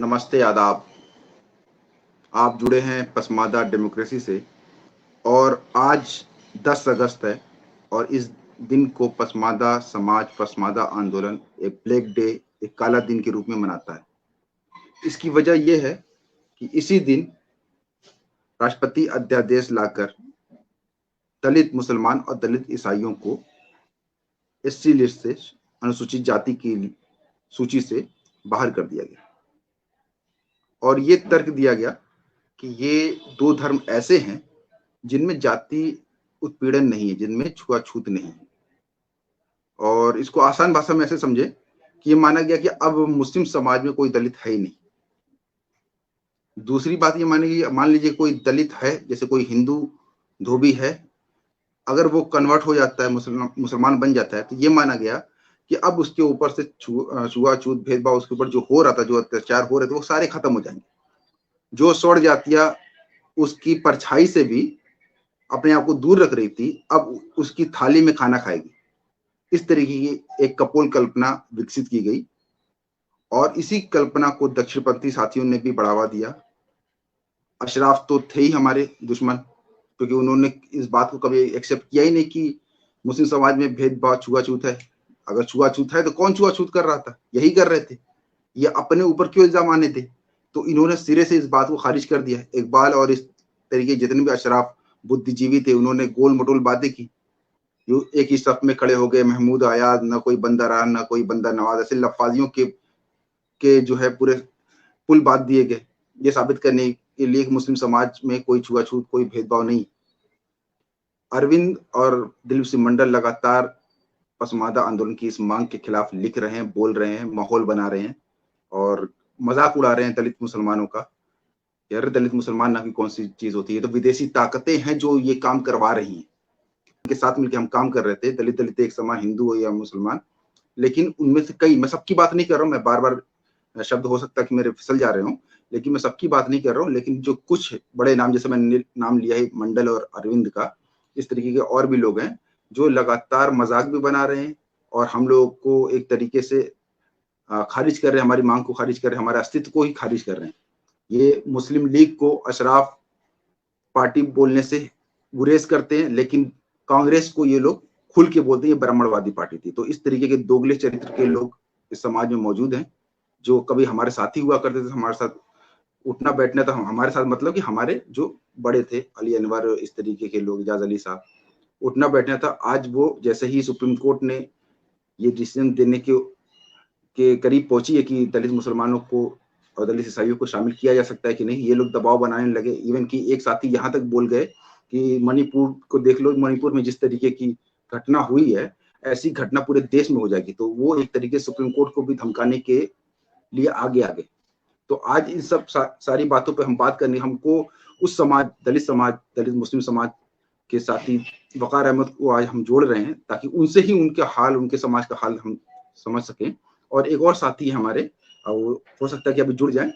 नमस्ते, आदाब। आप जुड़े हैं पसमादा डेमोक्रेसी से और आज 10 अगस्त है और इस दिन को पसमादा समाज, पसमादा आंदोलन एक ब्लैक डे, एक काला दिन के रूप में मनाता है। इसकी वजह यह है कि इसी दिन राष्ट्रपति अध्यादेश लाकर दलित मुसलमान और दलित ईसाइयों को एससी लिस्ट से, अनुसूचित जाति की सूची से बाहर कर दिया गया और ये तर्क दिया गया कि ये दो धर्म ऐसे हैं जिनमें जाति उत्पीड़न नहीं है, जिनमें छुआछूत नहीं है। और इसको आसान भाषा में ऐसे समझे कि ये माना गया कि अब मुस्लिम समाज में कोई दलित है ही नहीं। दूसरी बात ये मान लीजिए कोई दलित है, जैसे कोई हिंदू धोबी है, अगर वो कन्वर्ट हो जाता है, मुसलमान बन जाता है, तो ये माना गया कि अब उसके ऊपर से छुआछूत, भेदभाव उसके ऊपर जो हो रहा था, जो अत्याचार हो रहे थे, वो सारे खत्म हो जाएंगे। जो स्वर्ण जातियां उसकी परछाई से भी अपने आप को दूर रख रही थी, अब उसकी थाली में खाना खाएगी। इस तरीके की एक कपोल कल्पना विकसित की गई और इसी कल्पना को दक्षिणपंथी साथियों ने भी बढ़ावा दिया। अशराफ तो थे ही हमारे दुश्मन, क्योंकि उन्होंने इस बात को कभी एक्सेप्ट किया ही नहीं कि मुस्लिम समाज में भेदभाव, छुआछूत है। अगर छुआछूत है तो कौन छुआछूत कर रहा था? यही कर रहे थे। ये अपने ऊपर क्यों इल्जाम आने थे? तो इन्होंने सिरे से इस बात को खारिज कर दिया। इकबाल और इस तरीके जितने भी अशराफ बुद्धिजीवी थे, उन्होंने गोल मटोल बातें की। जो एक ही सफ में खड़े हो गए, महमूद आयाज, ना कोई बंदा रहा, ना कोई बंदा नवाज, ऐसे लफाजियों के जो है पूरे पुल बांध दिए गए, ये साबित करने के लिए कि मुस्लिम समाज में कोई छुआछूत, कोई भेदभाव नहीं। अरविंद और दिलीप सिंह मंडल लगातार पसमादा आंदोलन की इस मांग के खिलाफ लिख रहे हैं, बोल रहे हैं, माहौल बना रहे हैं और मजाक उड़ा रहे हैं दलित मुसलमानों का। यार, दलित मुसलमान ना की कौन सी चीज होती है, तो विदेशी ताकतें हैं जो ये काम करवा रही हैं। उनके साथ मिलकर हम काम कर रहे थे, दलित एक समान, हिंदू हो या मुसलमान। लेकिन उनमें से कई, मैं सबकी बात नहीं कर रहा हूँ, मैं बार बार शब्द हो सकता है कि मेरे फिसल जा रहे हूँ, लेकिन मैं सबकी बात नहीं कर रहा हूँ। लेकिन जो कुछ बड़े नाम, जैसे मैंने नाम लिया है मंडल और अरविंद का, इस तरीके के और भी लोग हैं जो लगातार मजाक भी बना रहे हैं और हम लोग को एक तरीके से खारिज कर रहे हैं, हमारी मांग को खारिज कर रहे हैं, हमारे अस्तित्व को ही खारिज कर रहे हैं। ये मुस्लिम लीग को अशराफ पार्टी बोलने से गुरेज करते हैं, लेकिन कांग्रेस को ये लोग खुल के बोलते हैं ये ब्राह्मणवादी पार्टी थी। तो इस तरीके के दोगले चरित्र के लोग इस समाज में मौजूद हैं, जो कभी हमारे साथी हुआ करते थे, हमारे साथ उठना बैठना था। हमारे साथ मतलब कि हमारे जो बड़े थे, अली अनवर, इस तरीके के लोग, इजाज अली साहब, उठना बैठना था। आज वो जैसे ही सुप्रीम कोर्ट ने ये डिसीजन देने के करीब पहुंची है कि दलित मुसलमानों को और दलित ईसाइयों को शामिल किया जा सकता है कि नहीं, ये लोग दबाव बनाने लगे। इवन कि एक साथी यहाँ तक बोल गए कि मणिपुर को देख लो, मणिपुर में जिस तरीके की घटना हुई है, ऐसी घटना पूरे देश में हो जाएगी। तो वो एक तरीके से सुप्रीम कोर्ट को भी धमकाने के लिए आगे तो आज इन सब सारी बातों पे हम बात करनी, हमको उस समाज, दलित मुस्लिम समाज के साथी वकार अहमद को आज हम जोड़ रहे हैं, ताकि उनसे ही उनके हाल, उनके समाज का हाल हम समझ सकें। और एक और साथी है हमारे, वो हो सकता है कि अभी जुड़ जाए,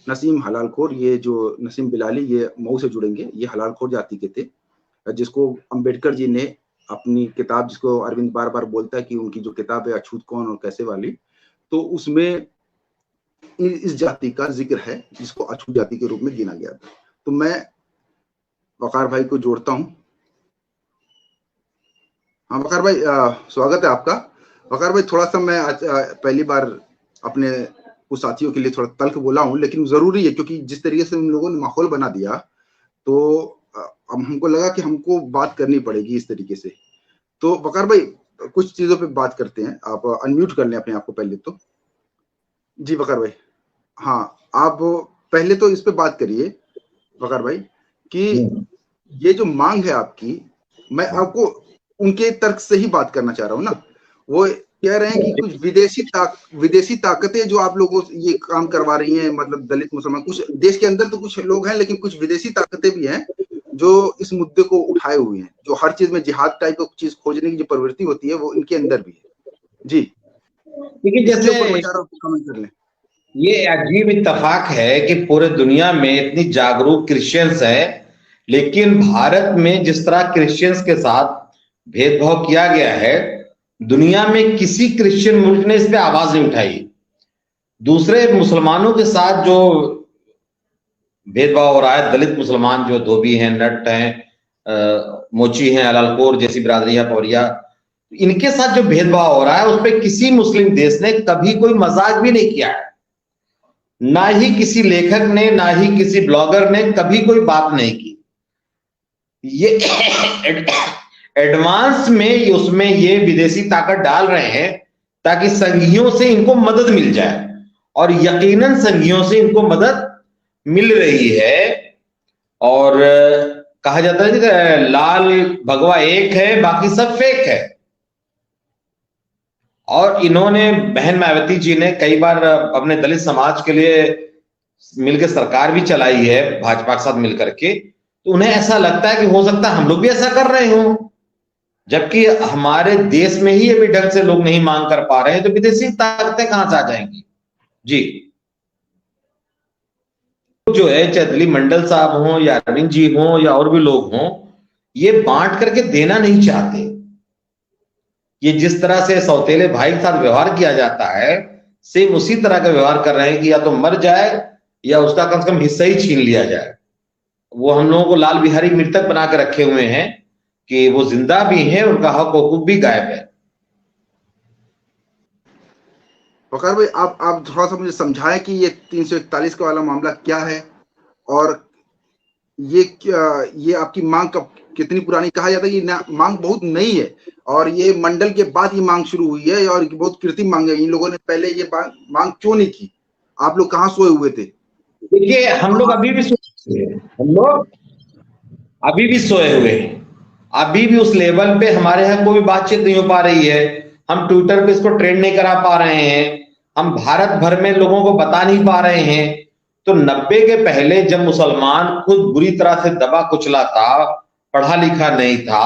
नसीम हलालखोर। ये जो नसीम बिलाली, ये मऊ से जुड़ेंगे। ये हलालखोर जाति के थे, जिसको अंबेडकर जी ने अपनी किताब, जिसको अरविंद बार बार बोलता है कि उनकी जो किताब है अछूत कौन और कैसे वाली, तो उसमें इस जाति का जिक्र है, जिसको अछूत जाति के रूप में गिना गया था। तो मैं वकार भाई को जोड़ता हूं। हाँ वकार भाई, स्वागत है आपका। वकार भाई, थोड़ा सा मैं आज पहली बार अपने कुछ साथियों के लिए थोड़ा तल्ख बोला हूं, लेकिन जरूरी है, क्योंकि जिस तरीके से उन लोगों ने माहौल बना दिया, तो अब हमको लगा कि हमको बात करनी पड़ेगी इस तरीके से। तो वकार भाई, कुछ चीजों पे बात करते हैं। आप अनम्यूट कर लें अपने आप को पहले तो। जी वकार भाई, हाँ, आप पहले तो इस पे बात करिए वकार भाई कि ये जो मांग है आपकी, मैं आपको उनके तर्क से ही बात करना चाह रहा हूँ ना। वो कह रहे हैं कि कुछ विदेशी ताकतें जो आप लोगों से ये काम करवा रही हैं, मतलब दलित मुसलमान, कुछ देश के अंदर तो कुछ लोग हैं, लेकिन कुछ विदेशी ताकतें भी हैं जो इस मुद्दे को उठाए हुए हैं, जो हर चीज में जिहाद टाइप की चीज खोजने की जो प्रवृत्ति होती है, वो इनके अंदर भी है। जी देखिए, जैसे कमेंट कर लें। ये अजीब इत्तेफाक है कि पूरे दुनिया में इतनी जागरूक क्रिश्चियंस हैं, लेकिन भारत में जिस तरह क्रिश्चियंस के साथ भेदभाव किया गया है, दुनिया में किसी क्रिश्चियन मुल्क ने इस पे आवाज नहीं उठाई। दूसरे मुसलमानों के साथ जो भेदभाव हो रहा है, दलित मुसलमान जो धोबी हैं, नट हैं, मोची हैं, अलालकोर जैसी बिरादरियां, पवरिया, इनके साथ जो भेदभाव हो रहा है उस पर किसी मुस्लिम देश ने कभी कोई मजाक भी नहीं किया है। ना ही किसी लेखक ने, ना ही किसी ब्लॉगर ने कभी कोई बात नहीं की। ये एडवांस में उसमें ये विदेशी ताकत डाल रहे हैं ताकि संघियों से इनको मदद मिल जाए, और यकीनन संघियों से इनको मदद मिल रही है। और कहा जाता है कि लाल भगवा एक है, बाकी सब फेक है। और इन्होंने, बहन मायावती जी ने कई बार अपने दलित समाज के लिए मिलकर सरकार भी चलाई है भाजपा के साथ मिलकर के, तो उन्हें ऐसा लगता है कि हो सकता है हम लोग भी ऐसा कर रहे हो, जबकि हमारे देश में ही अभी ढंग से लोग नहीं मांग कर पा रहे हैं, तो विदेशी ताकतें कहां से आ जाएंगी जी। जो है, चाहे दिलीप मंडल साहब हों या अरविंद जी हों या और भी लोग हों, ये बांट करके देना नहीं चाहते। ये जिस तरह से सौतेले भाई के साथ व्यवहार किया जाता है, सेम उसी तरह का व्यवहार कर रहे हैं कि या तो मर जाए या उसका कम से कम हिस्सा ही छीन लिया जाए। वो हम लोगों को लाल बिहारी मृतक बना के रखे हुए हैं कि वो जिंदा भी हैं, उनका हक हकूक भी गायब है। वकार भाई, आप थोड़ा सा मुझे समझाएं कि ये 341 का वाला मामला क्या है, और ये आपकी मांग कब, कितनी पुरानी, कहा जाता है कि मांग बहुत नई है, और ये मंडल के बाद ये मांग शुरू हुई है, और बहुत कृत्रिम मांग है। इन लोगों ने पहले ये मांग क्यों नहीं की? आप लोग कहाँ सोए हुए थे? देखिए, हम लोग अभी भी सोए हुए हैं, हम लोग अभी भी सोए हुए हैं। अभी भी उस लेवल पे हमारे यहाँ कोई बातचीत नहीं हो पा रही है। हम ट्विटर पे इसको ट्रेंड नहीं करा पा रहे हैं, हम भारत भर में लोगों को बता नहीं पा रहे हैं। तो 90 के पहले जब मुसलमान खुद बुरी तरह से दबा कुचला था, पढ़ा लिखा नहीं था,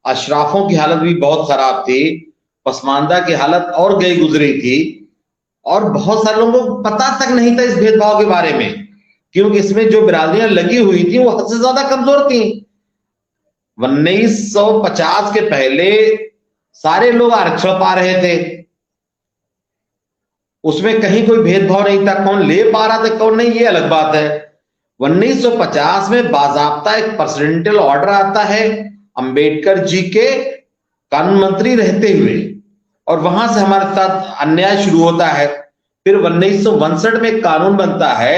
अशराफों की हालत भी बहुत खराब थी, पसमानदा की हालत और गई गुजरी थी, और बहुत सारे लोगों को पता तक नहीं था इस भेदभाव के बारे में, क्योंकि इसमें जो बिरादरियां लगी हुई थी वो हद से ज्यादा कमजोर थी। 1950 के पहले सारे लोग आरक्षण पा रहे थे, उसमें कहीं कोई भेदभाव नहीं था। कौन ले पा रहा था कौन नहीं, ये अलग बात है। 1950 में बाजाबता एक प्रेसिडेंशियल ऑर्डर आता है अंबेडकर जी के कानून मंत्री रहते हुए, और वहां से हमारे साथ अन्याय शुरू होता है। फिर 1962 में एक कानून बनता है,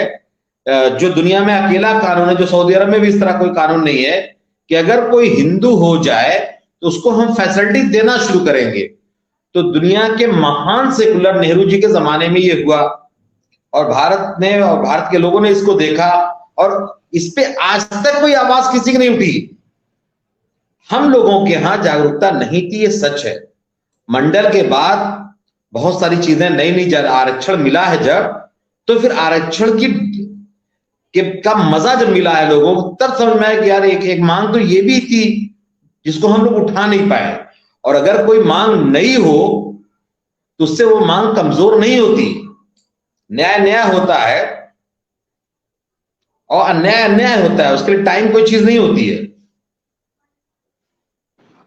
जो दुनिया में अकेला कानून है, जो सऊदी अरब में भी इस तरह कोई कानून नहीं है, कि अगर कोई हिंदू हो जाए तो उसको हम फैसिलिटी देना शुरू करेंगे। तो दुनिया के महान सेकुलर नेहरू जी के जमाने में ये हुआ, और भारत ने और भारत के लोगों ने इसको देखा, और इस पे आज तक कोई आवाज किसी की नहीं उठी। हम लोगों के यहां जागरूकता नहीं थी, ये सच है। मंडल के बाद बहुत सारी चीजें नई नई, आरक्षण मिला है जब, तो फिर आरक्षण का मजा जब मिला है लोगों को, तब समझ में आया कि यार एक मांग तो ये भी थी जिसको हम लोग उठा नहीं पाए। और अगर कोई मांग नई हो तो उससे वो मांग कमजोर नहीं होती, न्याय न्याय होता है, और अन्याय अन्याय होता है, उसके लिए टाइम कोई चीज नहीं होती है।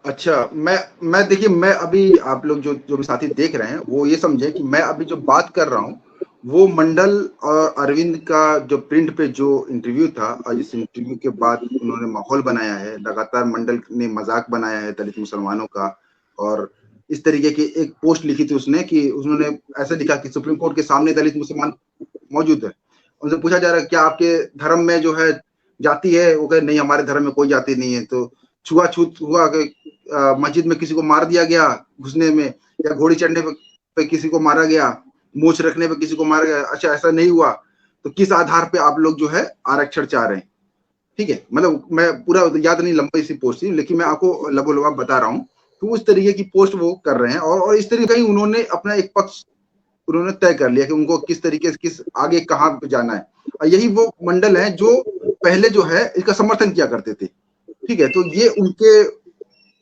अच्छा, मैं देखिए, मैं अभी, आप लोग जो भी साथी देख रहे हैं वो ये समझे कि मैं अभी जो बात कर रहा हूँ वो मंडल और अरविंद का जो प्रिंट पे जो इंटरव्यू था, और जिस इंटरव्यू के बाद उन्होंने माहौल बनाया है, लगातार मंडल ने मजाक बनाया है दलित मुसलमानों का, और इस तरीके की एक पोस्ट लिखी थी उसने कि उन्होंने ऐसा लिखा कि सुप्रीम कोर्ट के सामने दलित मुसलमान मौजूद है, उनसे पूछा जा रहा है क्या आपके धर्म में जो है जाति है? वो कहे नहीं, हमारे धर्म में कोई जाति नहीं है। तो छुआछूत हुआ कि मस्जिद में किसी को मार दिया गया घुसने में, या घोड़ी चढ़ने पे किसी को मारा गया, मूछ रखने पे किसी को मारा गया। अच्छा, ऐसा नहीं हुआ तो किस आधार पे आप लोग जो है आरक्षण चाह रहे हैं? ठीक है, मतलब मैं पूरा याद नहीं, लंबी सी पोस्ट थी, लेकिन मैं आपको लबोलबाब बता रहा हूँ। तो उस तरीके की पोस्ट वो कर रहे हैं, और इस तरीके ही उन्होंने अपना एक पक्ष उन्होंने तय कर लिया कि उनको किस तरीके से, किस आगे कहाँ पे जाना है। और यही वो मंडल है जो पहले जो है इसका समर्थन किया करते थे। ठीक है, तो ये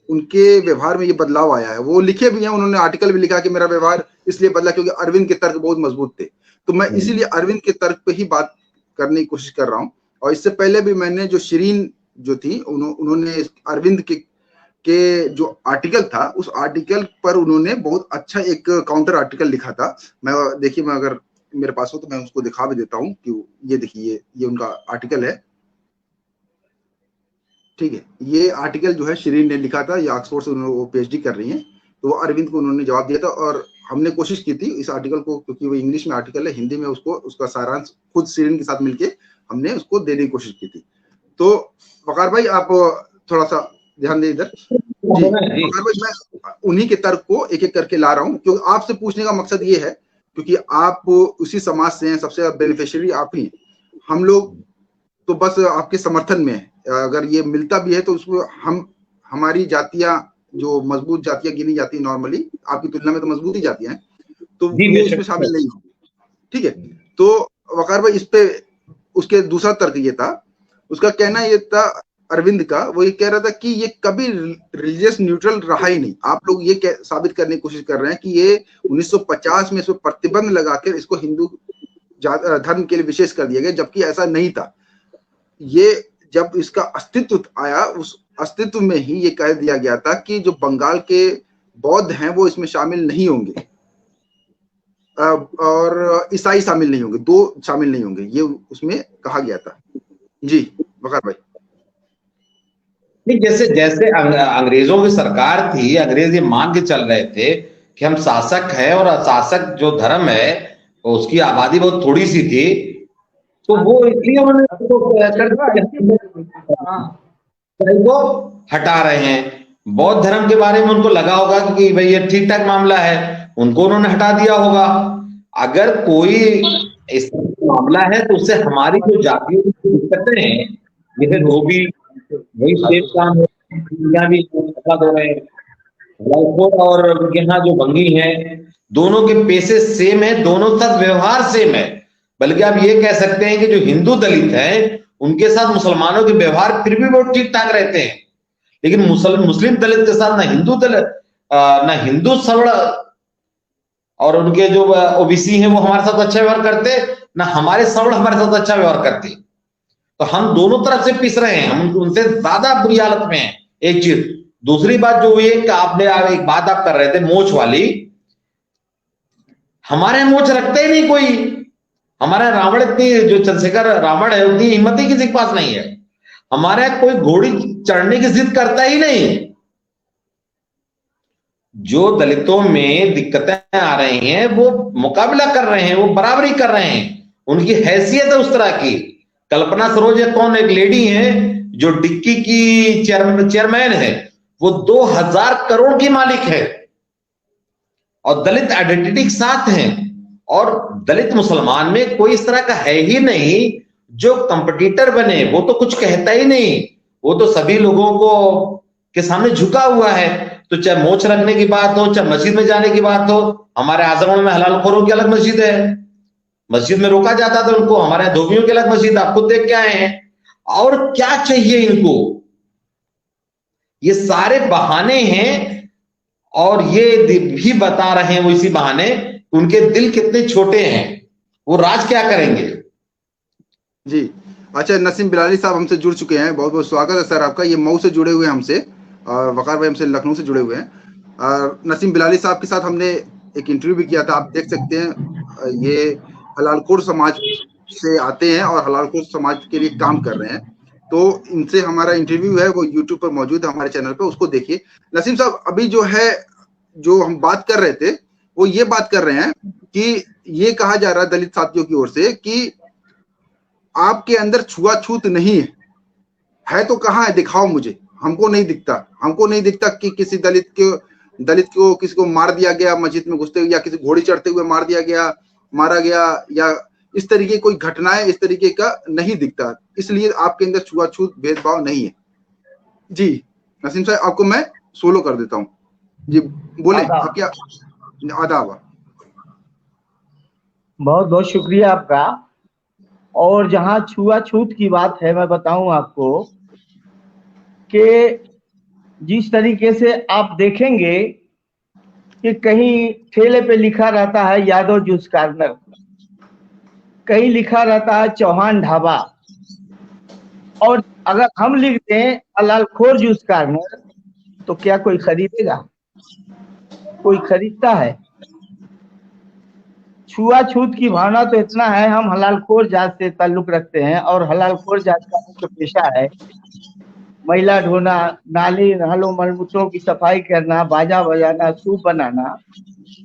उनके व्यवहार में ये बदलाव आया है। वो लिखे भी हैं, उन्होंने आर्टिकल भी लिखा कि मेरा व्यवहार इसलिए बदला क्योंकि अरविंद के तर्क बहुत मजबूत थे। तो मैं इसीलिए अरविंद के तर्क पे ही बात करने की कोशिश कर रहा हूँ। और इससे पहले भी मैंने जो शिरीन जो थी, उन्होंने अरविंद के जो आर्टिकल था, उस आर्टिकल पर उन्होंने बहुत अच्छा एक काउंटर आर्टिकल लिखा था। मैं देखिए, मैं अगर मेरे पास हो तो मैं उसको दिखा भी देता हूँ कि ये देखिए ये उनका आर्टिकल है, ठीक है। ये आर्टिकल जो है शिरीन ने लिखा था, ये ऑक्सफोर्ड से वो पीएचडी कर रही हैं, तो वो अरविंद को उन्होंने जवाब दिया था और हमने कोशिश की थी इस आर्टिकल को, क्योंकि वो इंग्लिश में आर्टिकल है, हिंदी में उसको उसका सारांश खुद शिरीन के साथ मिलके हमने उसको देने की कोशिश की थी। तो वकार भाई आप थोड़ा सा ध्यान दें इधर। जी वकार भाई, मैं उन्हीं के तर्क को एक एक करके ला रहा हूँ, क्योंकि आपसे पूछने का मकसद ये है क्योंकि आप उसी समाज से हैं, सबसे बेनिफिशियरी आप ही। हम लोग तो बस आपके समर्थन में है, अगर ये मिलता भी है तो उसको हम, हमारी जातियां जो मजबूत जातियां गिनी जाती है नॉर्मली, आपकी तुलना में तो मजबूत ही जातियां हैं, तो वो इसमें शामिल नहीं होगी, ठीक है। तो वकार भाई इस पे उसके दूसरा तर्क ये था, उसका कहना ये था अरविंद का, वो ये कह रहा था कि ये कभी रिलीजियस न्यूट्रल रहा ही नहीं। आप लोग ये साबित करने की कोशिश कर रहे हैं कि ये 1950 में इसमें प्रतिबंध लगाकर इसको हिंदू धर्म के लिए विशेष कर दिया गया, जबकि ऐसा नहीं था। ये जब इसका अस्तित्व आया, उस अस्तित्व में ही ये कह दिया गया था कि जो बंगाल के बौद्ध हैं वो इसमें शामिल नहीं होंगे और ईसाई शामिल नहीं होंगे, दो शामिल नहीं होंगे, ये उसमें कहा गया था। जी वकार भाई। नहीं, जैसे जैसे अंग्रेजों की सरकार थी, अंग्रेज ये मान के चल रहे थे कि हम शासक है और अशासक जो धर्म है उसकी आबादी बहुत थोड़ी सी थी, तो वो इसलिए उन्होंने को हटा रहे हैं। बौद्ध धर्म के बारे में उनको लगा होगा कि भाई ये ठीक ठाक मामला है, उनको उन्होंने हटा दिया होगा। अगर कोई इस मामला है तो उससे हमारी जो जातियों की दिक्कतें हैं, जैसे धोबी वही सेम काम है, भी हो रहे हैं, और यहाँ जो बंगी हैं, दोनों के पेशे सेम है, दोनों साथ व्यवहार सेम है। बल्कि आप ये कह सकते हैं कि जो हिंदू दलित हैं उनके साथ मुसलमानों के व्यवहार फिर भी बहुत ठीक ठाक रहते हैं, लेकिन मुस्लिम दलित के साथ ना हिंदू दलित ना हिंदू सवर्ण और उनके जो ओबीसी हैं वो हमारे साथ अच्छा व्यवहार करते, ना हमारे सवर्ण हमारे साथ अच्छा व्यवहार करते। तो हम दोनों तरफ से पिस रहे हैं, हम उनसे ज्यादा बुरी हालत में हैं। एक चीज, दूसरी बात जो ये आपने एक बात आप कर रहे थे मोच वाली, हमारे मोच रखते ही नहीं कोई। हमारा रावण इतनी, जो चंद्रशेखर रावण है, उतनी हिम्मत ही किसी के पास नहीं है। हमारे कोई घोड़ी चढ़ने की जिद करता ही नहीं। जो दलितों में दिक्कतें आ रही हैं वो मुकाबला कर रहे हैं, वो बराबरी कर रहे हैं, उनकी हैसियत है उस तरह की। कल्पना सरोज कौन एक लेडी है जो डिक्की की चेयरमैन है, वो 2000 करोड़ की मालिक है और दलित आइडेंटिटी के साथ हैं, और दलित मुसलमान में कोई इस तरह का है ही नहीं जो कंपटीटर बने। वो तो कुछ कहता ही नहीं, वो तो सभी लोगों को के सामने झुका हुआ है। तो चाहे मोच रखने की बात हो, चाहे मस्जिद में जाने की बात हो, हमारे आजमगढ़ में हलालखोरों की अलग मस्जिद है, मस्जिद में रोका जाता था उनको, हमारे यहाँ धोबियों की अलग मस्जिद, आप खुद देख के आए हैं। और क्या चाहिए इनको? ये सारे बहाने हैं, और ये भी बता रहे हैं वो इसी बहाने उनके दिल कितने छोटे हैं, वो राज क्या करेंगे। जी अच्छा, नसीम बिलाली साहब हमसे जुड़ चुके हैं, बहुत बहुत स्वागत है सर आपका। ये मऊ से जुड़े हुए हैं हमसे, और वकार भाई हमसे लखनऊ से जुड़े हुए हैं। नसीम बिलाली साहब के साथ हमने एक इंटरव्यू भी किया था, आप देख सकते हैं। ये हलालखोर समाज से आते हैं और हलालखोर समाज के लिए काम कर रहे हैं, तो इनसे हमारा इंटरव्यू है वो यूट्यूब पर मौजूद है हमारे चैनल पे, उसको देखिए। नसीम साहब, अभी जो है जो हम बात कर रहे थे वो ये बात कर रहे हैं कि ये कहा जा रहा है दलित साथियों की ओर से कि आपके अंदर छुआछूत नहीं है तो कहाँ है, दिखाओ मुझे। हमको नहीं दिखता कि किसी दलित को किसी को मार दिया गया मस्जिद में घुसते हुए, या किसी घोड़ी चढ़ते हुए मारा गया, या इस तरीके कोई घटनाएं इस तरीके का नहीं दिखता। इसलिए आपके अंदर छुआछूत भेदभाव नहीं है। जी नसीम साहब, आपको मैं सोलो कर देता हूँ। जी बोले, आप क्या? आदाब। बहुत बहुत शुक्रिया आपका। और जहां छुआछूत की बात है, मैं बताऊं आपको कि जिस तरीके से आप देखेंगे कि कहीं ठेले पे लिखा रहता है यादव जूस कार्नर, कहीं लिखा रहता है चौहान ढाबा, और अगर हम लिख दें हलालखोर जूस कार्नर, तो क्या कोई खरीदेगा? कोई खरीदता है? छुआछूत की भावना तो इतना है, हम हलालखोर जात से ताल्लुक रखते हैं और हलालखोर जात का मुख्य पेशा है मैला ढोना, नाली नालों मलमूत्रों की सफाई करना, बाजा बजाना, सूप बनाना।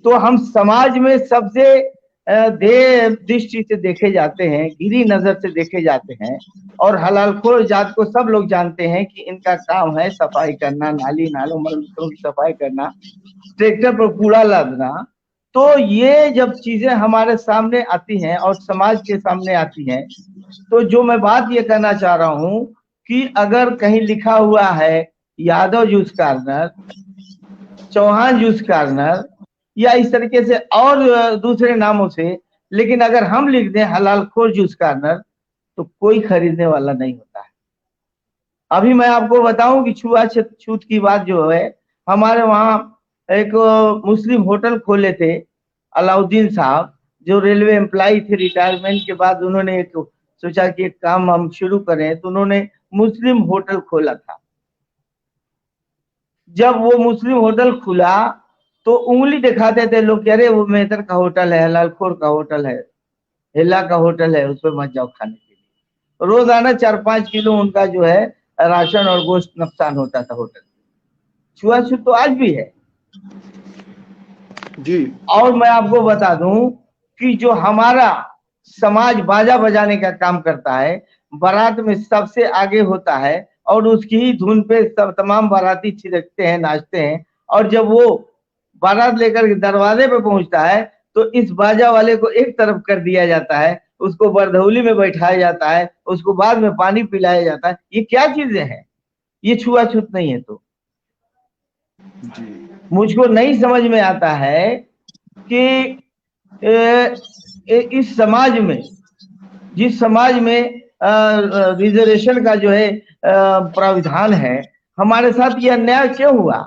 तो हम समाज में सबसे देह दृष्टि से देखे जाते हैं, गिरी नजर से देखे जाते हैं, और हलालखोर जात को सब लोग जानते हैं कि इनका काम है सफाई करना, नाली नालों मलमूत्रों की सफाई करना, ट्रैक्टर पर कूड़ा लादना। तो ये जब चीजें हमारे सामने आती हैं और समाज के सामने आती हैं, तो जो मैं बात ये कहना चाह रहा हूं कि अगर कहीं लिखा हुआ है Yadav juice corner, Chauhan juice corner, या इस तरीके से और दूसरे नामों से, लेकिन अगर हम लिख दें हलालखोर जूस कार्नर, तो कोई खरीदने वाला नहीं होता है। अभी मैं आपको बताऊं कि छूत की बात जो है, हमारे वहां एक मुस्लिम होटल खोले थे अलाउद्दीन साहब, जो रेलवे एम्प्लॉय थे, रिटायरमेंट के बाद उन्होंने एक सोचा कि एक काम हम शुरू करें, तो उन्होंने मुस्लिम होटल खोला था। जब वो मुस्लिम होटल खुला तो उंगली दिखाते थे लोग, अरे वो मेहतर का होटल है, हलालखोर का होटल है, हिला का होटल है, उस पर मत जाओ खाने के लिए। रोजाना 4-5 किलो उनका जो है राशन और गोश्त नुकसान होता था होटल। छुआछूत तो आज भी है जी। और मैं आपको बता दूं कि जो हमारा समाज बाजा बजाने का काम करता है, बारात में सबसे आगे होता है और उसकी ही धुन पे सब तमाम बाराती थिरकते हैं, नाचते हैं, और जब वो बारात लेकर के दरवाजे पे पहुंचता है तो इस बाजा वाले को एक तरफ कर दिया जाता है, उसको बरधौली में बैठाया जाता है, उसको बाद में पानी पिलाया जाता है। ये क्या चीजें हैं? ये छुआछूत नहीं है। तो जी। मुझको नहीं समझ में आता है कि इस समाज में, जिस समाज में रिजर्वेशन का जो है प्राविधान है, हमारे साथ ये अन्याय क्यों हुआ?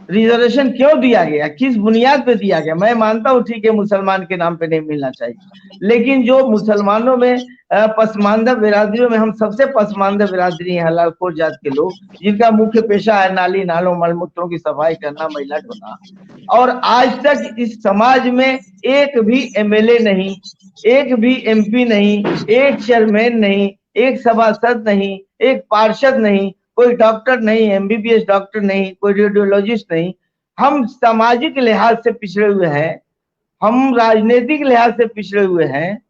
रिजर्वेशन क्यों दिया गया? किस बुनियाद पे दिया गया? मैं मानता हूँ ठीक है, मुसलमान के नाम पे नहीं मिलना चाहिए, लेकिन जो मुसलमानों में पसमानदा बिरादरियों में हम सबसे पसमानदा बिरादरी है हलालखोर जात के लोग, जिनका मुख्य पेशा है नाली नालों मलमूत्रों की सफाई करना, मैला ढोना। और आज तक इस समाज में एक भी एमएलए नहीं, एक भी एमपी नहीं, एक चेयरमैन नहीं, एक सभासद नहीं, एक पार्षद नहीं, कोई डॉक्टर नहीं, एमबीबीएस डॉक्टर नहीं, कोई रेडियोलॉजिस्ट नहीं। हम सामाजिक लिहाज से पिछड़े हुए हैं, हम राजनीतिक लिहाज से पिछड़े हुए हैं,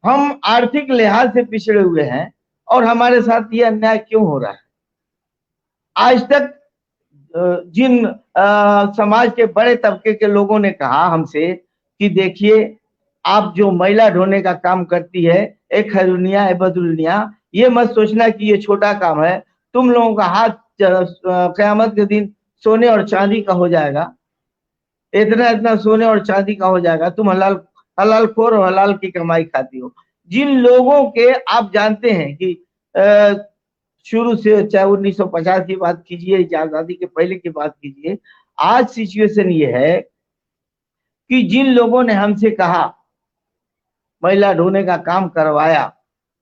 हम आर्थिक लिहाज से पिछड़े हुए हैं, और हमारे साथ ये अन्याय क्यों हो रहा है? आज तक जिन समाज के बड़े तबके के लोगों ने कहा हमसे कि देखिए, आप जो मैला ढोने का काम करती है, एक खैरुनिया है बदरुनिया, ये मत सोचना कि ये छोटा काम है, तुम लोगों का हाथ क़यामत के दिन सोने और चांदी का हो जाएगा, इतना इतना सोने और चांदी का हो जाएगा, तुम हलालखोर और हलाल की कमाई खाती हो। जिन लोगों के आप जानते हैं कि शुरू से, चाहे 1950 की बात कीजिए, आजादी के पहले की बात कीजिए, आज सिचुएशन ये है कि जिन लोगों ने हमसे कहा, मैला ढोने का काम करवाया,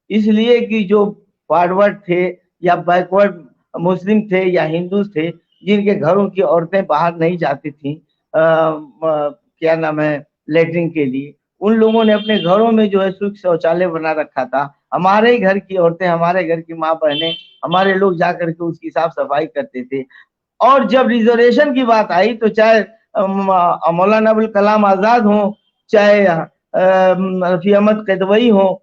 इसलिए कि जो फॉरवर्ड थे या बैकवर्ड मुस्लिम थे या हिंदू थे, जिनके घरों की औरतें बाहर नहीं जाती थी क्या नाम है, लेटरिन के लिए, उन लोगों ने अपने घरों में जो है सुख शौचालय बना रखा था। हमारे ही घर की औरतें, हमारे घर की माँ बहनें, हमारे लोग जाकर के उसकी साफ सफाई करते थे। और जब रिजर्वेशन की बात आई तो चाहे मौलाना अबुल कलाम आजाद हो, चाहे रफी अहमद किदवई हो,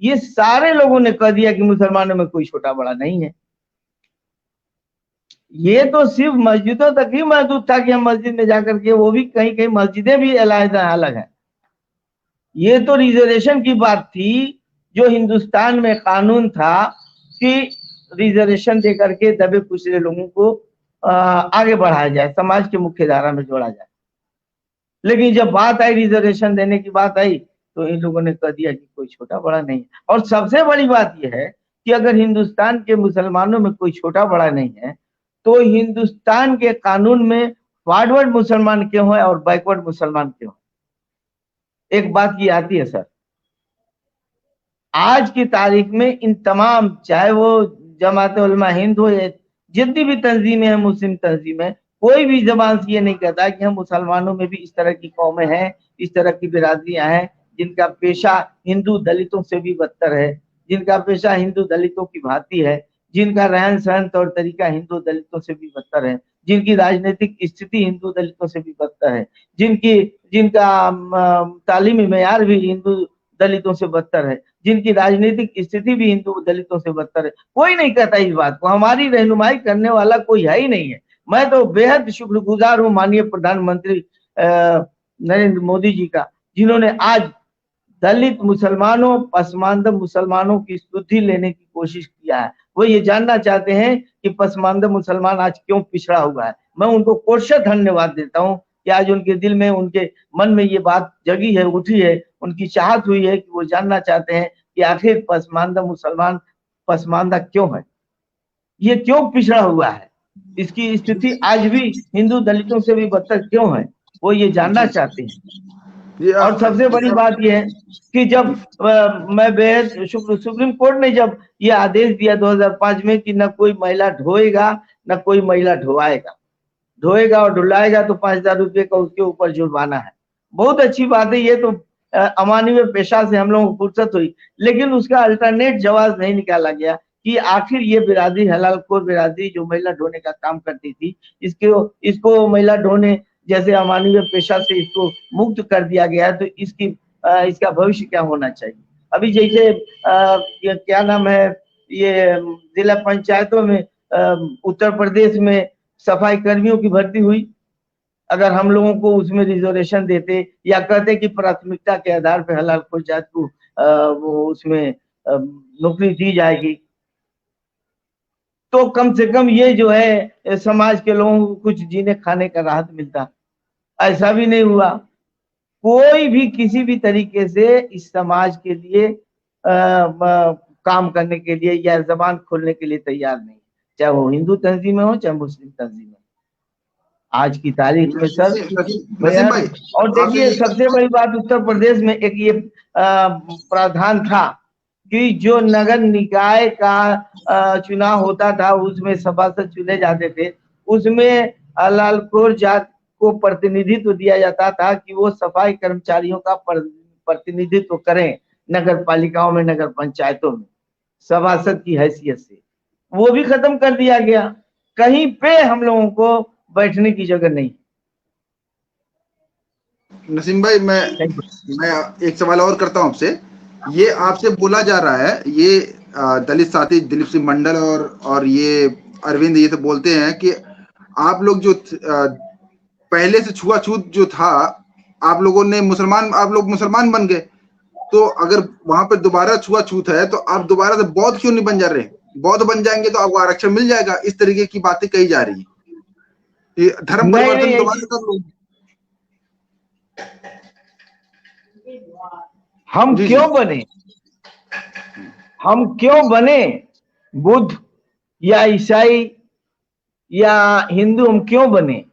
ये सारे लोगों ने कह दिया कि मुसलमानों में कोई छोटा बड़ा नहीं है। ये तो सिर्फ मस्जिदों तक ही महदूद था कि हम मस्जिद में जाकर के, वो भी कहीं कहीं मस्जिदें भी अलग है। ये तो रिजर्वेशन की बात थी, जो हिंदुस्तान में कानून था कि रिजर्वेशन देकर के दबे कुचले लोगों को आगे बढ़ाया जाए, समाज के मुख्य धारा में जोड़ा जाए। लेकिन जब बात आई, रिजर्वेशन देने की बात आई, तो इन लोगों ने कह दिया कि कोई छोटा बड़ा नहीं। और सबसे बड़ी बात यह है कि अगर हिंदुस्तान के मुसलमानों में कोई छोटा बड़ा नहीं है, तो हिंदुस्तान के कानून में फॉरवर्ड मुसलमान क्यों है और बैकवर्ड मुसलमान क्यों है? एक बात की आती है सर, आज की तारीख में इन तमाम, चाहे वो जमात उलमा हिंद हो या जितनी भी तंजीमें हैं, मुस्लिम तंजीमें, कोई भी जबान से ये नहीं कहता कि हम मुसलमानों में भी इस तरह की कौमें हैं, इस तरह की बिरादरियां हैं जिनका पेशा हिंदू दलितों से भी बदतर है, जिनका पेशा हिंदू दलितों की भांति है, जिनका रहन सहन तौर तरीका हिंदू दलितों से भी बदतर है, जिनकी राजनीतिक स्थिति हिंदू दलितों से भी बदतर है, जिनका तालीमी मेयार भी हिंदू दलितों से बदतर है, जिनकी राजनीतिक स्थिति भी हिंदू दलितों से बदतर है। कोई नहीं कहता इस बात को, हमारी रहनुमाई करने वाला कोई है ही नहीं है। मैं तो बेहद शुक्रगुजार हूं माननीय प्रधानमंत्री नरेंद्र मोदी जी का, जिन्होंने आज दलित मुसलमानों, पसमानदा मुसलमानों की स्तुति लेने की कोशिश किया है। वो ये जानना चाहते हैं कि पसमानदा मुसलमान आज क्यों पिछड़ा हुआ है। मैं उनको कोशा धन्यवाद देता हूं कि आज उनके दिल में, उनके मन में ये बात जगी है, उठी है, उनकी चाहत हुई है कि वो जानना चाहते हैं कि आखिर पसमानदा मुसलमान पसमानदा क्यों है, ये क्यों पिछड़ा हुआ है, इसकी स्थिति आज भी हिंदू दलितों से भी बदतर क्यों है, वो ये जानना चाहते हैं। और सबसे बड़ी बात यह है कि जब मैं बेहद सुप्रीम कोर्ट ने जब ये आदेश दिया 2005 में कि न कोई महिला ढोएगा न कोई महिला ढोआएगा, ढोएगा और ढुलाएगा तो 5,000 रुपये का उसके ऊपर जुर्माना है। बहुत अच्छी बात है, ये तो अमानवीय पेशा से हम लोगों को फुर्सत हुई, लेकिन उसका अल्टरनेट जवाब नहीं निकाला गया कि आखिर ये बिरादरी, हलालखोर बिरादरी जो महिला ढोने का काम करती थी, इसको महिला ढोने जैसे अमानवीय पेशा से इसको मुक्त कर दिया गया, तो इसका भविष्य क्या होना चाहिए। अभी जैसे ये क्या नाम है, ये जिला पंचायतों में उत्तर प्रदेश में सफाई कर्मियों की भर्ती हुई, अगर हम लोगों को उसमें रिजर्वेशन देते या कहते कि प्राथमिकता के आधार पर हलालखोर जात को वो उसमें नौकरी दी जाएगी, तो कम से कम ये जो है समाज के लोगों को कुछ जीने खाने का राहत मिलता। ऐसा भी नहीं हुआ। कोई भी किसी भी तरीके से इस समाज के लिए काम करने के लिए या जबान खोलने के लिए तैयार नहीं, चाहे वो हिंदू तंजीमें हो चाहे मुस्लिम तंजीमें। आज की तारीख में सर, और देखिए सबसे बड़ी बात, उत्तर प्रदेश में एक ये प्रावधान था कि जो नगर निकाय का चुनाव होता था, उसमें सभासद चुने जाते थे, उसमें हलालखोर जात को प्रतिनिधित्व दिया जाता था कि वो सफाई कर्मचारियों का प्रतिनिधित्व करें नगर पालिकाओं में, नगर पंचायतों में, सभासद की हैसियत से। वो भी खत्म कर दिया गया। कहीं पे हम लोगों को बैठने की जगह नहीं। नसीम भाई, मैं एक सवाल और करता हूं आपसे। ये आपसे बोला जा रहा है, ये दलित साथी दिलीप सिंह मंडल और ये अरविंद ये तो बोलते हैं कि आप लोग जो पहले से छुआछूत जो था, आप लोग मुसलमान बन गए, तो अगर वहां पे दोबारा छुआछूत है तो आप दोबारा से बौद्ध क्यों नहीं बन जा रहे? बौद्ध बन जाएंगे तो आपको आरक्षण मिल जाएगा। इस तरीके की बातें कही जा रही है। धर्म परिवर्तन दोबारा कर लो। हम क्यों बने बुद्ध या ईसाई या हिंदू, हम क्यों बने?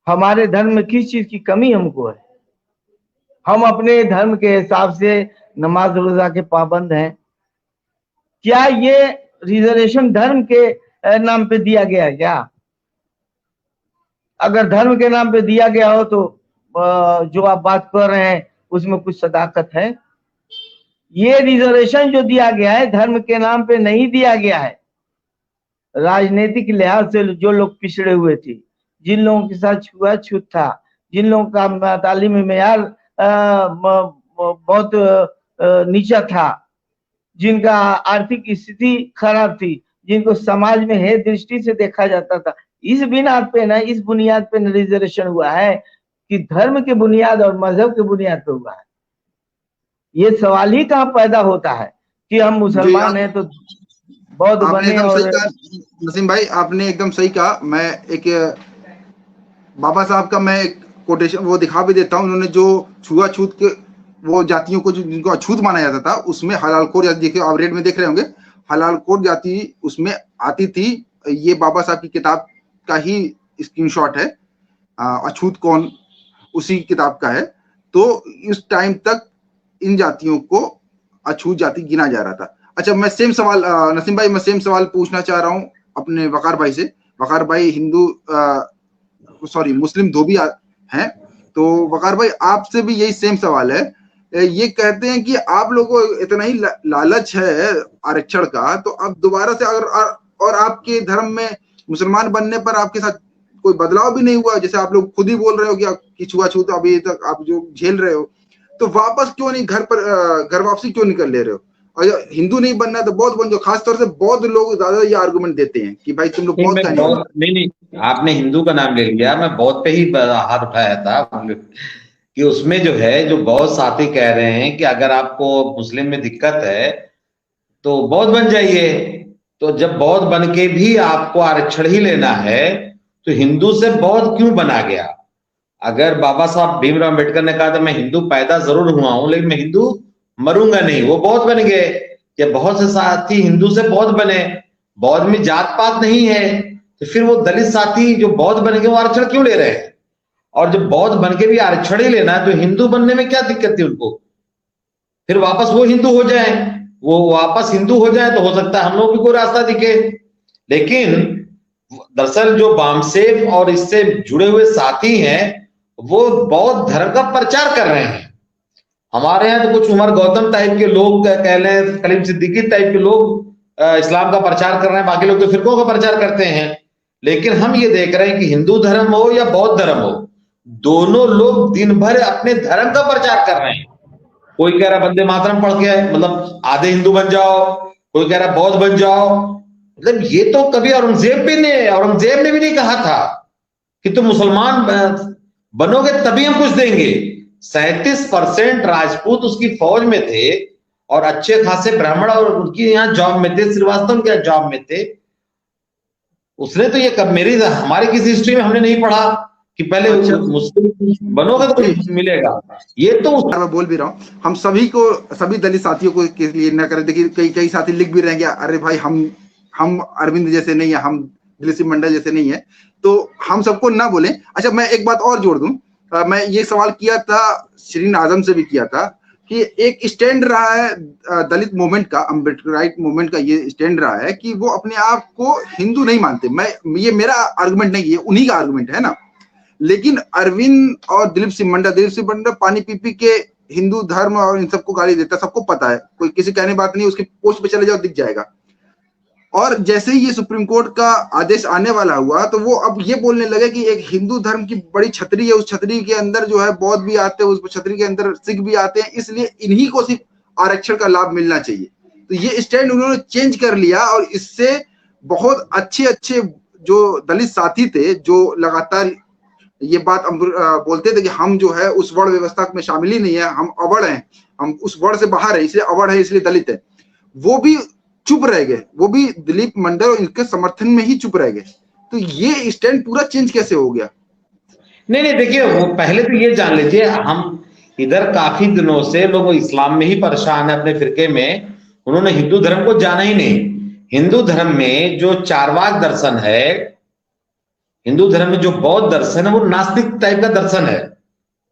हमारे धर्म में किस चीज की कमी हमको है? हम अपने धर्म के हिसाब से नमाज रोजा के पाबंद हैं। क्या ये रिजर्वेशन धर्म के नाम पे दिया गया है क्या? अगर धर्म के नाम पे दिया गया हो तो जो आप बात कर रहे हैं उसमें कुछ सदाकत है। ये रिजर्वेशन जो दिया गया है धर्म के नाम पे नहीं दिया गया है। राजनीतिक लिहाज से जो लोग पिछड़े हुए थे, जिन लोगों के साथ छुआछूत था, जिन लोगों का तालीमी मेयार बहुत नीचा था, जिनका आर्थिक स्थिति खराब थी, जिनको समाज में है दृष्टि से देखा जाता था, इस बुनियाद पे रिजर्वेशन हुआ है कि धर्म के बुनियाद और मजहब के बुनियाद पे हुआ है। ये सवाल ही कहाँ पैदा होता है कि हम मुसलमान हैं तो बौद्ध बने। और नसीम भाई, आपने एकदम सही कहा। मैं एक बाबा साहब का मैं एक कोटेशन वो दिखा भी देता हूँ। उन्होंने जो छुआछूत के वो जातियों को जिनको अछूत माना जाता था, उसमें हलालखोर जाति, देखिए आप रेड में देख रहे होंगे, हलालखोर जाति उसमें आती थी। ये बाबा साहब की किताब का ही स्क्रीनशॉट है, अछूत कौन, उसी किताब का है। तो इस टाइम तक इन जातियों को अछूत जाति गिना जा रहा था। अच्छा, मैं सेम सवाल नसीम भाई, मैं सेम सवाल पूछना चाह रहा हूँ अपने वकार भाई से। वकार भाई हिंदू सॉरी मुस्लिम धोबी हैं, तो वकार भाई आपसे भी यही सेम सवाल है। ये कहते हैं कि आप लोगों को इतना ही लालच है आरक्षण का, तो अब दोबारा से अगर और आपके धर्म में मुसलमान बनने पर आपके साथ कोई बदलाव भी नहीं हुआ, जैसे आप लोग खुद ही बोल रहे हो कि छुआछूत अभी तक आप जो झेल रहे हो, तो वापस क्यों नहीं घर वापसी क्यों नहीं कर ले रहे हो? और हिंदू नहीं बनना तो बौद्ध बन जाओ। खासतौर से बौद्ध लोग ज्यादा ये आर्गुमेंट देते हैं कि भाई तुम लोग बौद्ध का नहीं, आपने हिंदू का नाम ले लिया, मैं बौद्ध पे ही हाथ उठाया था कि उसमें जो है, जो बौद्ध साथी कह रहे हैं कि अगर आपको मुस्लिम में दिक्कत है तो बौद्ध बन जाइए। तो जब बौद्ध बन के भी आपको आरक्षण ही लेना है तो हिंदू से बौद्ध क्यों बना गया? अगर बाबा साहब भीमराव अम्बेडकर ने कहा था मैं हिंदू पैदा जरूर हुआ हूं लेकिन मैं हिंदू मरूंगा नहीं, वो बौद्ध बन गए। या बहुत से साथी हिंदू से बौद्ध बने, बौद्ध में जात पात नहीं है, तो फिर वो दलित साथी जो बौद्ध बन गए वो आरक्षण क्यों ले रहे हैं? और जब बौद्ध बन के भी आरक्षण ही लेना है तो हिंदू बनने में क्या दिक्कत थी उनको? फिर वापस वो हिंदू हो जाए, वो वापस हिंदू हो जाए तो हो सकता है हम लोग भी कोई रास्ता दिखे। लेकिन दरअसल जो बामसेफ और इससे जुड़े हुए साथी हैं वो बौद्ध धर्म का प्रचार कर रहे हैं। हमारे यहाँ तो कुछ उमर गौतम टाइप के लोग, कह लें कलीम सिद्दीकी टाइप के लोग इस्लाम का प्रचार कर रहे हैं, बाकी लोग तो फिरकों का प्रचार करते हैं। लेकिन हम ये देख रहे हैं कि हिंदू धर्म हो या बौद्ध धर्म हो, दोनों लोग दिन भर अपने धर्म का प्रचार कर रहे हैं। कोई कह रहा वंदे मातरम पढ़ के मतलब आधे हिंदू बन जाओ, कोई कह रहा बौद्ध बन जाओ। मतलब ये तो कभी औरंगजेब ने भी नहीं कहा था कि तुम मुसलमान बनोगे तभी हम कुछ देंगे। 37% राजपूत उसकी फौज में थे और अच्छे खासे ब्राह्मण और उनकी यहाँ जॉब में थे, श्रीवास्तव के जॉब में थे। उसने तो ये कब हमारी किसी हिस्ट्री में हमने नहीं पढ़ा कि पहले मुस्लिम बनोगे तो कुछ मिलेगा। ये तो मैं बोल भी रहा हूँ, हम सभी दलित साथियों को के लिए न करें। देखिए कई साथी लिख भी रहे हैं, अरे भाई हम अरविंद जैसे नहीं है, हम दिलीप सिंह मंडल जैसे नहीं है, तो हम सबको ना बोले। अच्छा, मैं एक बात और जोड़ दूं, मैं ये सवाल किया था शरीन आजम से भी किया था कि एक स्टैंड रहा है दलित मूवमेंट का, अम्बेडकराइट मूवमेंट का ये स्टैंड रहा है कि वो अपने आप को हिंदू नहीं मानते। ये मेरा आर्गुमेंट नहीं है, उन्हीं का आर्गुमेंट है ना। लेकिन अरविंद और दिलीप सिंह मंडल पानी पी के हिंदू धर्म और इन सबको गाली देता, सबको पता है, कोई किसी कहने बात नहीं, उसके पोस्ट पे चले जाओ दिख जाएगा। और जैसे ही ये सुप्रीम कोर्ट का आदेश आने वाला हुआ तो वो अब ये बोलने लगे कि एक हिंदू धर्म की बड़ी छतरी है, उस छतरी के अंदर जो है बौद्ध भी आते हैं, उस छतरी के अंदर सिख भी आते हैं, इसलिए इन्हीं को सिर्फ आरक्षण का लाभ मिलना चाहिए। तो ये स्टैंड उन्होंने चेंज कर लिया और इससे बहुत अच्छे जो दलित साथी थे जो लगातार ये बात बोलते थे कि हम जो है उस वर्ण व्यवस्था में शामिल ही नहीं है, हम अवर्ण हैं, हम उस वर्ण से बाहर है, इसलिए अवर्ण है, इसलिए दलित है, वो भी चुप रह गए। वो भी दिलीप मंडल और इनके समर्थन में ही चुप रह गए। तो ये स्टैंड पूरा चेंज कैसे हो गया? नहीं, देखिए वो पहले तो ये जान लीजिए, हम इधर काफी दिनों से लोग इस्लाम में ही परेशान है अपने फिरके में, उन्होंने हिंदू धर्म को जाना ही नहीं। हिंदू धर्म में जो चारवाक दर्शन है, हिंदू धर्म में जो बौद्ध दर्शन है वो नास्तिक टाइप का दर्शन है,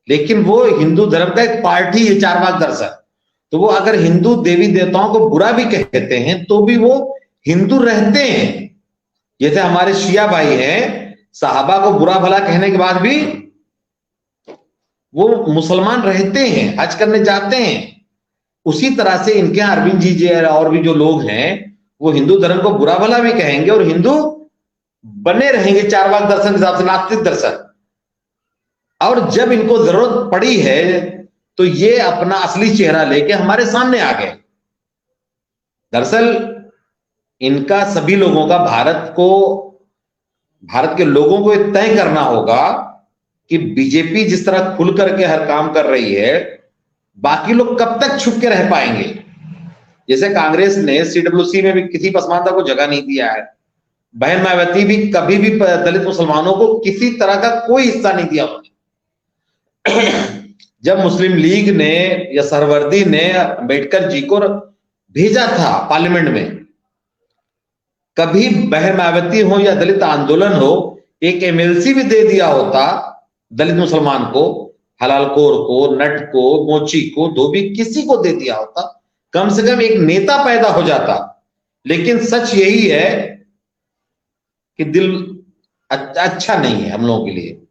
लेकिन वो हिंदू धर्म का एक पार्ट ही है चारवाक दर्शन। तो वो अगर हिंदू देवी देवताओं को बुरा भी कहते हैं तो भी वो हिंदू रहते हैं। जैसे हमारे शिया भाई हैं, साहबा को बुरा भला कहने के बाद भी वो मुसलमान रहते हैं, हज करने जाते हैं। उसी तरह से इनके यहाँ अरविंद जी और भी जो लोग हैं वो हिंदू धर्म को बुरा भला भी कहेंगे और हिंदू बने रहेंगे चारवाक दर्शन के हिसाब से, नास्तिक दर्शन। और जब इनको जरूरत पड़ी है तो ये अपना असली चेहरा लेके हमारे सामने आ गए। दरअसल इनका सभी लोगों का भारत के लोगों को तय करना होगा कि बीजेपी जिस तरह खुल करके हर काम कर रही है, बाकी लोग कब तक छुप के रह पाएंगे। जैसे कांग्रेस ने सीडब्ल्यूसी में भी किसी पसमानदा को जगह नहीं दिया है, बहन मायावती भी कभी भी दलित मुसलमानों को किसी तरह का कोई हिस्सा नहीं दिया उन्होंने। जब मुस्लिम लीग ने या सरवर्दी ने अम्बेडकर जी को भेजा था पार्लियामेंट में, कभी बहन मायावती हो या दलित आंदोलन हो, एक एमएलसी भी दे दिया होता दलित मुसलमान को, हलालकोर को, नट को, मोची को, धोबी, किसी को दे दिया होता, कम से कम एक नेता पैदा हो जाता। लेकिन सच यही है कि दिल अच्छा नहीं है हम लोगों के लिए।